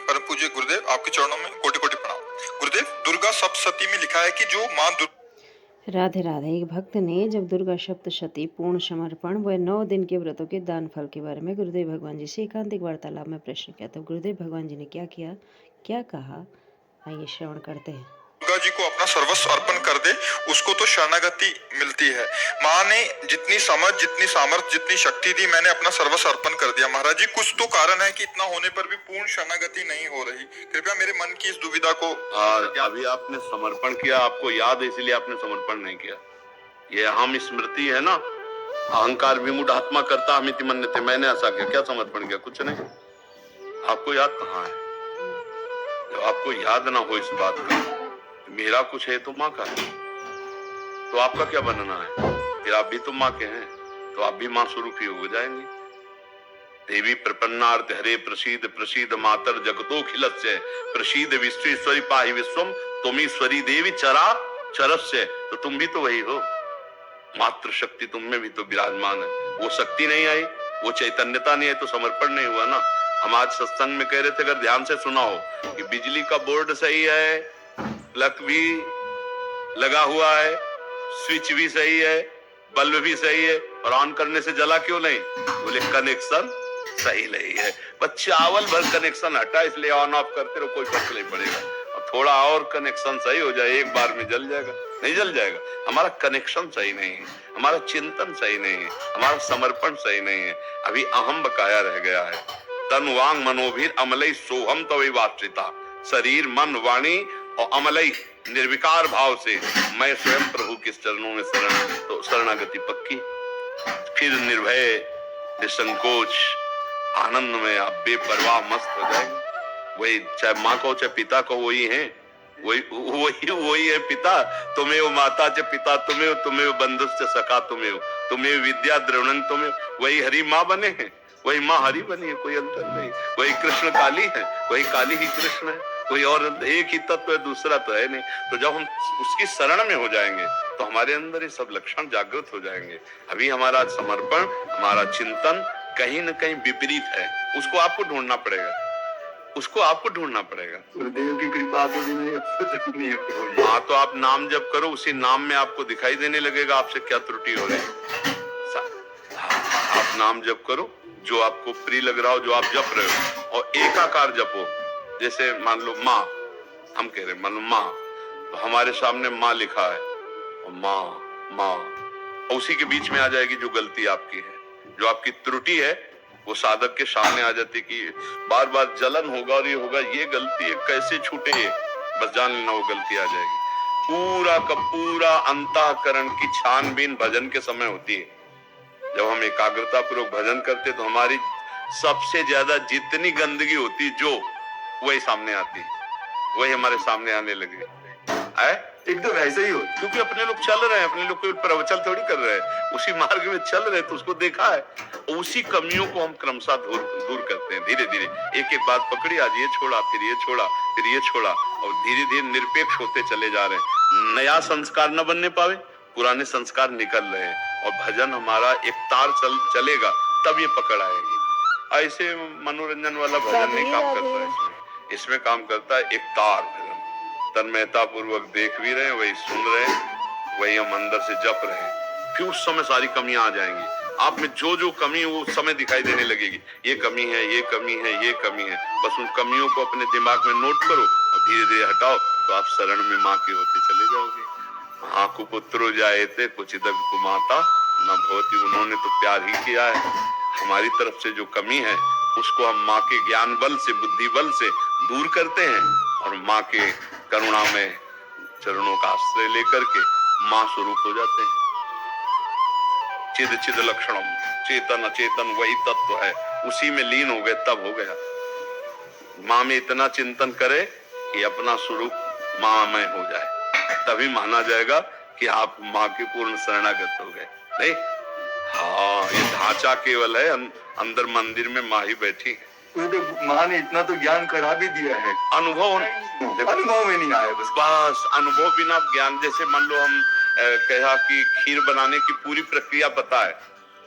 परम पूज्य गुरुदेव, आपके चरणों में कोटि कोटि प्रणाम। गुरुदेव, दुर्गा सप्तशती में लिखा है कि जो माँ राधे राधे। एक भक्त ने जब दुर्गा सप्तशती पूर्ण समर्पण व 9 दिन के व्रतों के दान फल के बारे में गुरुदेव भगवान जी से एकांतिक वार्तालाप में प्रश्न किया, तब गुरुदेव भगवान जी ने क्या किया, क्या कहा, आइए श्रवण करते हैं। दुर्गा जी को अपना सर्वस्व अर्पण कर दे, उसको तो शरणागति मिलती है। माँ ने जितनी समझ, जितनी सामर्थ्य, जितनी शक्ति दी, मैंने अपना सर्वस्व अर्पण कर दिया। महाराज जी, कुछ तो कारण है कि इतना होने पर भी पूर्ण शरणागति नहीं हो रही। कृपया मेरे मन की इस दुविधा को। अभी आपने समर्पण किया, आपको याद है, इसलिए आपने समर्पण नहीं किया। ये अहम स्मृति है ना, अहंकार विमूढ़ आत्मा करता हमिति मन्यते। मैंने ऐसा किया, क्या समर्पण किया? कुछ नहीं। आपको याद कहाँ है? जब आपको याद ना हो इस बात का, मेरा कुछ है तो माँ का है, तो आपका क्या बनना है? फिर आप भी तो माँ के हैं, तो आप भी माँ स्वरूप ही हो जाएंगे। देवी प्रपन्नार्थ हरे प्रसीद प्रसीद मातर जगतोखिलस्य प्रसीद विश्वेश्वरी पाहि विश्वम तुमीश्वरी देवी चरा चरस्य। तो तुम भी तो वही हो। मात्र शक्ति तुम में भी तो विराजमान है। वो शक्ति नहीं आई, वो चैतन्यता नहीं आई, तो समर्पण नहीं हुआ ना। हम आज सत्संग में कह रहे थे, अगर ध्यान से सुना हो, कि बिजली का बोर्ड सही है, प्लग भी लगा हुआ है, स्विच भी सही है, बल्ब भी सही है, और ऑन करने से जला क्यों नहीं? बोले कनेक्शन सही नहीं है। बस चावल भर कनेक्शन हटा, इसलिए ऑन ऑफ करते रहो, कोई फर्क नहीं पड़ेगा। और थोड़ा और कनेक्शन सही हो जाए, एक बार में जल जाएगा? नहीं जल जाएगा। हमारा कनेक्शन सही नहीं है, हमारा चिंतन सही नहीं है, हमारा समर्पण सही नहीं है। अभी अहम बकाया रह गया है। तन वांग मनोभीर अमलई सोहम तवे वात्रिता। शरीर मन वाणी और अमलई निर्विकार भाव से मैं स्वयं प्रभु के चरणों में शरण, तो शरणागति पक्की। फिर निर्भय, निसंकोच, आनंद में आप बेपरवाह मस्त हो जाएंगे। वही, चाहे माँ को चाहे पिता को, वही है, वही है पिता। तुम्हें वो माता च पिता तुम्हें हो, तुम्हें वो बंधुश्च सखा तुम्हें हो, तुम्हें विद्या द्रवणं तुम्हें। वही हरि माँ बने हैं, वही माँ हरि बनी है, कोई अंतर नहीं। वही कृष्ण काली है, वही काली ही कृष्ण है, कोई और एक ही तत्व है, दूसरा तो है नहीं। तो जब हम उसकी शरण में हो जाएंगे, तो हमारे अंदर ये सब लक्षण जागृत हो जाएंगे। अभी हमारा समर्पण, हमारा चिंतन कहीं न कहीं विपरीत है। उसको आपको ढूंढना पड़ेगा, उसको आपको ढूंढना पड़ेगा। गुरुदेव की कृपा तो नहीं है। हाँ, तो आप नाम जप करो, उसी नाम में आपको दिखाई देने लगेगा आपसे क्या त्रुटि हो रही है। आप नाम जप करो, जो आपको प्रिय लग रहा हो, जो आप जप रहे हो, और एकाकार जपो। जैसे मान लो माँ, हम कह रहे मान लो माँ, तो हमारे सामने माँ लिखा है, और माँ माँ, और उसी के बीच में आ जाएगी जो गलती आपकी है, जो आपकी त्रुटि है, वो साधक के सामने आ जाती कि बार बार जलन होगा और ये होगा, ये गलती है, कैसे छूटे ये, बस जान लेना वो गलती आ जाएगी। पूरा का पूरा अंतःकरण की छानबीन भजन के समय होती है। जब हम एकाग्रता पूर्वक भजन करते, तो हमारी सबसे ज्यादा जितनी गंदगी होती जो, वही सामने आती, वही हमारे सामने आने लगे। एकदम ऐसे ही हो, क्योंकि अपने लोग चल रहे हैं, अपने लोग कोई प्रवचन थोड़ी कर रहे हैं, उसी मार्ग में चल रहे हैं, तो उसको देखा है। उसी कमियों को हम क्रमशः दूर करते हैं, धीरे धीरे एक एक बात पकड़ी, आज ये छोड़ा, फिर ये छोड़ा, फिर ये छोड़ा, और धीरे धीरे निरपेक्ष होते चले जा रहे हैं। नया संस्कार न बनने पावे, पुराने संस्कार निकल रहे हैं, और भजन हमारा एक तार चलेगा, तब ये पकड़ आएगी। ऐसे मनोरंजन वाला भजन नहीं काम करता है। इसमें काम करता है एक तार भजन। तन्मयता पूर्वक देख भी रहे हैं, वही सुन रहे हैं, वही हम अंदर से जप रहे हैं। फिर उस समय सारी कमियां आ जाएंगी आप में, जो जो कमी वो उस समय दिखाई देने लगेगी। ये कमी है, ये कमी है, ये कमी है। बस उन कमियों को अपने दिमाग में नोट करो और धीरे धीरे हटाओ, तो आप शरण में माँ के होते चले जाओगे। माँ को पुत्रो जायते कुचिदग कुमाता न भवती। उन्होंने तो प्यार ही किया है। हमारी तरफ से जो कमी है, उसको हम माँ के ज्ञान बल से, बुद्धि बल से दूर करते हैं, और माँ के करुणा में चरणों का आश्रय लेकर के माँ स्वरूप हो जाते हैं। चिद चिद लक्षणम, चेतन अचेतन वही तत्व है, उसी में लीन हो गए, तब हो गया। माँ में इतना चिंतन करे कि अपना स्वरूप माँ में हो जाए, तभी माना जाएगा कि आप माँ के पूर्ण शरणागत हो गए। नहीं, हाँ, ये ढांचा केवल है, अंदर मंदिर में माँ ही बैठी है। तो माँ ने इतना तो ज्ञान करा भी दिया है, अनुभव में नहीं आया। बस अनुभव बिना ज्ञान। जैसे मान लो हम कहा कि खीर बनाने की पूरी प्रक्रिया पता है,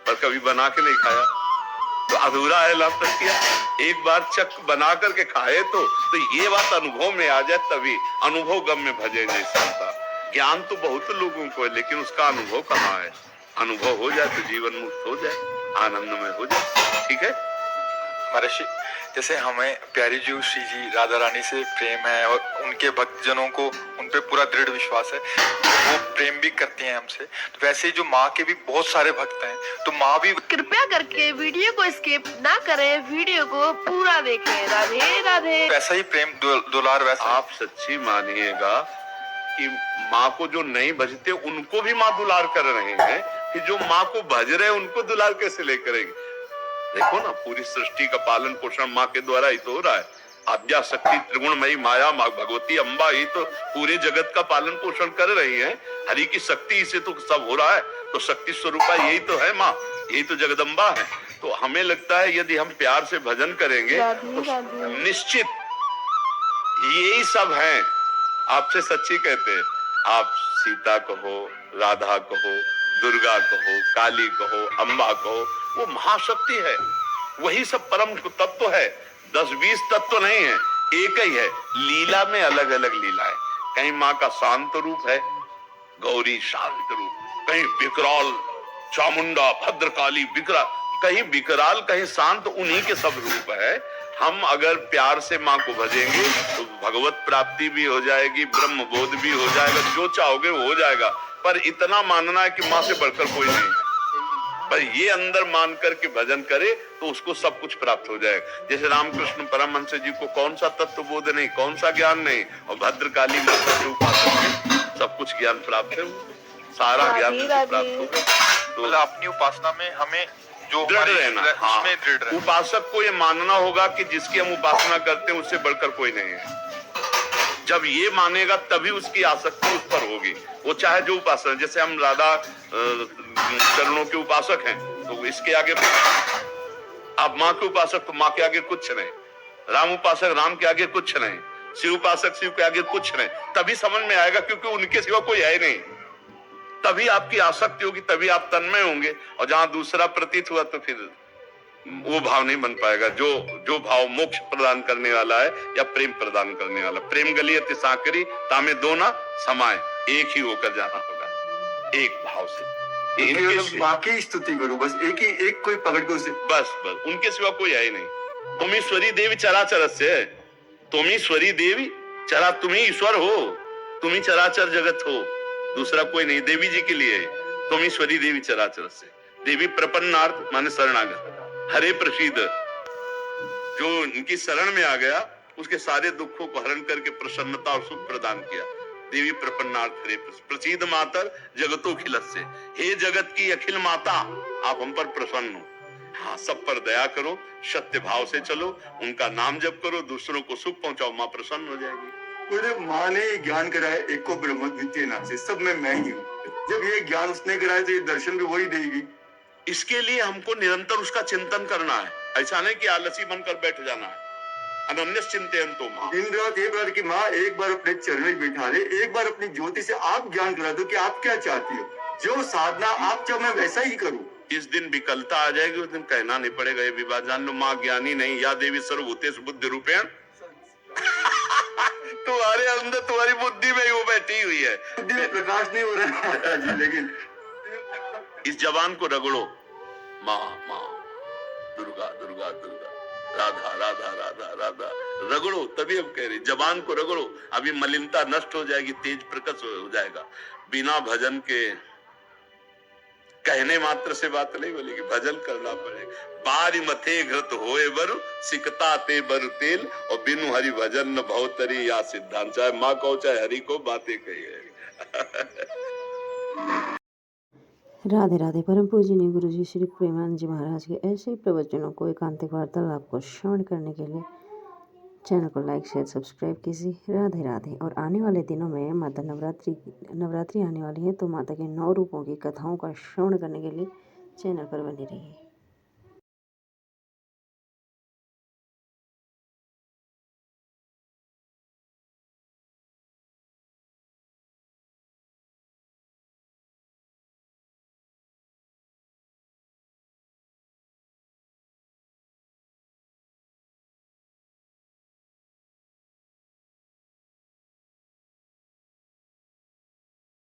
पर कभी बना के नहीं खाया, तो अधूरा है लाभ तक किया। एक बार चक बना करके खाए तो ये बात अनुभव में आ जाए, तभी अनुभव गम में भजे नहीं सकता। ज्ञान तो बहुत लोगों को है, लेकिन उसका अनुभव कहाँ है। अनुभव हो जाए तो जीवन मुक्त हो जाए, आनंदमय हो जाए। ठीक है महर्षि, जैसे हमें प्यारी जी श्री जी राधा रानी से प्रेम है और उनके भक्तजनों को उन पे पूरा दृढ़ विश्वास है, वो प्रेम भी करती हैं हमसे, तो वैसे ही जो माँ के भी बहुत सारे भक्त हैं, तो माँ भी कृपया करके वीडियो को स्किप ना करें, वीडियो को पूरा देखें। राधे राधे। वैसा ही प्रेम दुलार वैसा। आप सच्ची मानिएगा कि माँ को जो नहीं भजते उनको भी माँ दुलार कर रहे हैं, कि जो माँ को भज रहे हैं उनको दुलार कैसे ले करेंगे। देखो ना, पूरी सृष्टि का पालन पोषण माँ के द्वारा ही तो हो रहा है। आद्या शक्ति त्रिगुणमयी माया माँ भगवती अम्बा ही तो पूरे जगत का पालन पोषण कर रही है। हरि की शक्ति से तो सब हो रहा है, तो शक्ति स्वरूपा यही तो है माँ, यही तो जगदम्बा है। तो हमें लगता है यदि हम प्यार से भजन करेंगे तो निश्चित यही सब है। आपसे सच्ची कहते हैं, आप सीता कहो, राधा कहो, दुर्गा कहो, काली कहो, अम्बा कहो, वो महाशक्ति है, वही सब परम तत्व है। 10-20 तत्व नहीं है, एक ही है। लीला में अलग अलग लीला है। कहीं माँ का शांत रूप है, गौरी शांत रूप, कहीं विकराल चामुंडा भद्रकाली विकराल, कहीं विकराल कहीं शांत, उन्हीं के सब रूप है। हम अगर प्यार से माँ को भजेंगे तो भगवत प्राप्ति भी हो जाएगी, ब्रह्म बोध भी हो जाएगा, जो चाहोगे वो हो जाएगा। पर इतना मानना है कि माँ से बढ़कर कोई नहीं है। पर ये अंदर मान करके भजन करे तो उसको सब कुछ प्राप्त हो जाएगा। जैसे रामकृष्ण परमहंस जी को कौन सा तत्व बोध नहीं, कौन सा ज्ञान नहीं, और भद्रकाली माता के उपासक सब कुछ ज्ञान प्राप्त है, सारा ज्ञान प्राप्त होगा। तो अपनी उपासना में हमें जो दृढ़ रहना, हाँ, उपासक को ये मानना होगा कि जिसकी हम उपासना करते हैं उससे बढ़कर कोई नहीं है। जब ये मानेगा तभी उसकी आसक्ति उस पर होगी, वो चाहे जो उपासना। जैसे हम राधा चरणों के उपासक हैं तो इसके आगे, अब माँ के उपासक तो माँ के आगे कुछ नहीं, राम उपासक राम के आगे कुछ नहीं, शिव उपासक शिव के आगे कुछ नहीं। तभी समझ में आएगा, क्योंकि उनके सिवा कोई है नहीं। तभी आपकी आसक्ति होगी, तभी आप तन्मय होंगे। और जहां दूसरा प्रतीत हुआ तो फिर वो भाव नहीं बन पाएगा, जो भाव मोक्ष प्रदान करने वाला है या प्रेम प्रदान करने वाला। प्रेम गली अति सांकरी तामे दो ना समाए, एक ही होकर जाना होगा, एक भाव से। बाकी स्तुति करो, बस एक कोई पकड़ के उसे, बस उनके सिवा कोई है ही नहीं। तुम ईश्वरी देवी चराचर से, तुम ईश्वरी देवी चरा, तुम ही ईश्वर हो, तुम ही चराचर जगत हो, दूसरा कोई नहीं। देवी जी के लिए तुम ईश्वरी देवी चराचर से। देवी प्रपन्नार्थ माने शरणागत, हरे प्रसीद, जो उनकी शरण में आ गया उसके सारे दुखों को हरण करके प्रसन्नता और सुख प्रदान किया। देवी प्रपन्नार्थ हरे प्रसीद मातर जगतो खिलस्य, हे जगत की अखिल माता आप हम पर प्रसन्न हो। हाँ, सब पर दया करो, सत्य भाव से चलो, उनका नाम जप करो, दूसरों को सुख पहुंचाओ, माँ प्रसन्न हो जाएगी। बोले माँ ने ज्ञान कराया, एक को ब्रह्म द्वितीय नाम से, सब में मैं ही हूँ। जब ये ज्ञान उसने कराया तो ये दर्शन भी वही देगी। इसके लिए हमको निरंतर उसका चिंतन करना है, ऐसा नहीं कि आलसी बनकर बैठ जाना है। अनन्य चिंतन माँ, दिन रात ये बार की माँ एक बार अपने चरण में बैठा ले, एक बार अपनी ज्योति से आप ज्ञान करा दो कि आप क्या चाहती हो, जो साधना आप चाहो मैं वैसा ही करूँ। इस दिन विकलता आ जाएगी, उस दिन कहना नहीं पड़ेगा ये विवाद, जान लो माँ ज्ञानी नहीं, या देवी सर्वभूतेषु बुद्धि रूपेण तुम्हारे अंदर, तुम्हारी बुद्धि में ही वो बैठी हुई है। बुद्धि में प्रकाश नहीं हो रहा है जी, लेकिन इस जवान को रगड़ो, माँ माँ, दुर्गा दुर्गा दुर्गा, राधा राधा राधा राधा, रगड़ो, तभी हम कह रहे जवान को रगड़ो। अभी मलिनता नष्ट हो जाएगी, तेज प्रकट हो जाएगा। बिना भजन के कहने मात्र से बात नहीं बोलेगी, भजन करना पड़ेगा। बारी मथे घृत होए बर सिकता ते बर तेल, और बिनु हरि भजन न भवतरी या सिद्धांत। चाहे माँ को चाहे हरि को बातें कही। राधे राधे। परम पूजनीय गुरु जी श्री प्रेमानंद जी महाराज के ऐसे ही प्रवचनों को, एकांतिक वार्तालाप को श्रवण करने के लिए चैनल को लाइक शेयर सब्सक्राइब कीजिए। राधे राधे। और आने वाले दिनों में माता नवरात्रि आने वाली है, तो माता के 9 रूपों की कथाओं का श्रवण करने के लिए चैनल पर बने रहिए।